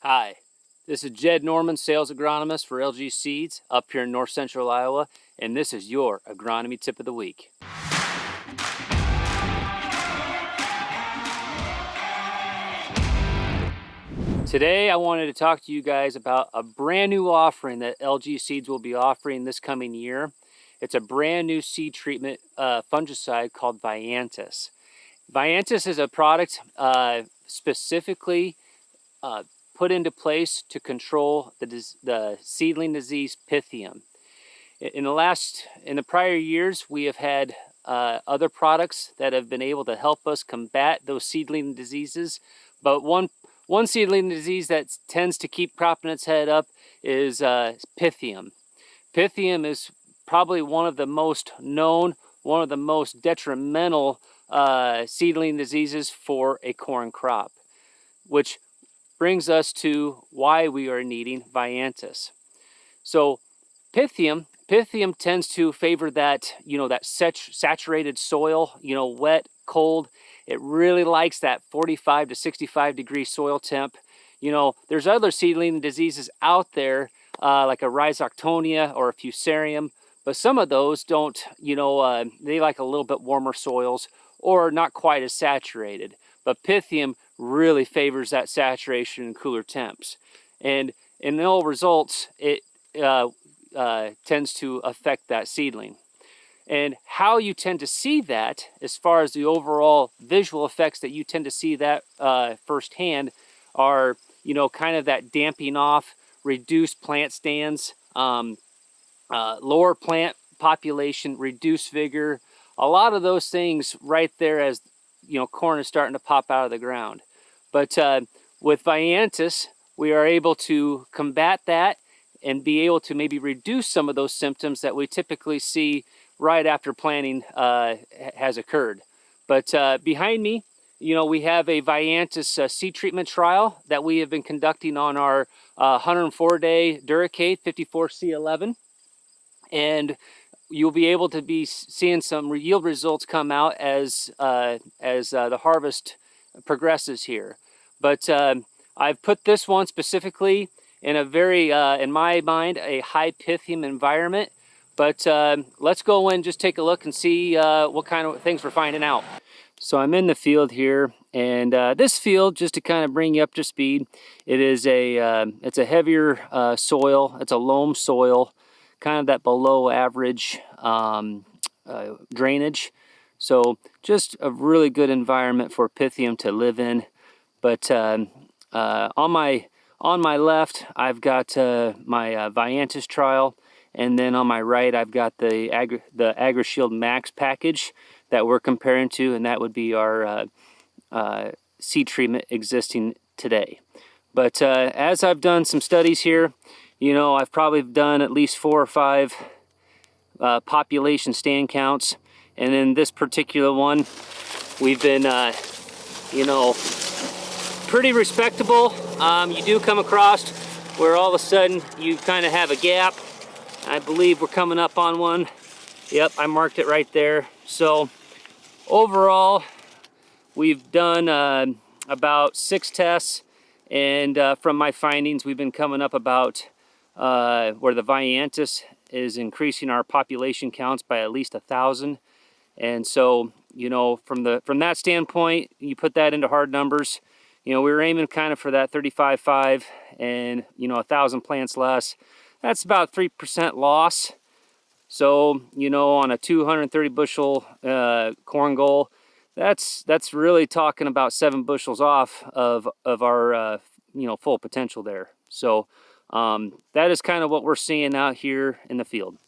Hi, this is Jed Norman, sales agronomist for LG Seeds up here in north central Iowa, and this is your agronomy tip of the week. Today I wanted to talk to you guys about a brand new offering that LG Seeds will be offering this coming year. It's a brand new seed treatment fungicide called Vayantis. Vayantis is a product specifically put into place to control the seedling disease Pythium. In the prior years, we have had other products that have been able to help us combat those seedling diseases, but one seedling disease that tends to keep propping its head up is Pythium. Pythium is probably one of the most known, one of the most detrimental seedling diseases for a corn crop, which brings us to why we are needing Vayantis. So Pythium tends to favor that, that saturated soil, wet, cold. It really likes that 45 to 65 degree soil temp. There's other seedling diseases out there, like a Rhizoctonia or a Fusarium, but some of those don't, they like a little bit warmer soils or not quite as saturated. But Pythium really favors that saturation and cooler temps. And in all results, it tends to affect that seedling. And how you tend to see that, as far as the overall visual effects that you tend to see that firsthand, are kind of that damping off, reduced plant stands, lower plant population, reduced vigor, a lot of those things right there as corn is starting to pop out of the ground. But with Vayantis, we are able to combat that and be able to maybe reduce some of those symptoms that we typically see right after planting has occurred. But behind me, we have a Vayantis seed treatment trial that we have been conducting on our 104-day Duracade 54C11. And you'll be able to be seeing some yield results come out as the harvest progresses here. But I've put this one specifically in a very, in my mind, a high Pythium environment. But let's go in and just take a look and see what kind of things we're finding out. So I'm in the field here, and this field, just to kind of bring you up to speed, it's a heavier soil. It's a loam soil, kind of that below average drainage. So just a really good environment for Pythium to live in. But on my left, I've got my Vayantis trial, and then on my right, I've got the AgriShield Max package that we're comparing to, and that would be our seed treatment existing today. But as I've done some studies here, I've probably done at least 4 or 5 population stand counts, and in this particular one, we've been, pretty respectable. You do come across where all of a sudden you kind of have a gap. I believe we're coming up on one. Yep, I marked it right there. So overall, we've done about 6 tests, and from my findings, we've been coming up about where the Vayantis is increasing our population counts by at least 1,000. And so, from that standpoint, you put that into hard numbers. We were aiming kind of for that 35.5 and 1,000 plants less. That's about 3% loss. So, on a 230 bushel corn goal, that's really talking about 7 bushels off of our full potential there. So that is kind of what we're seeing out here in the field.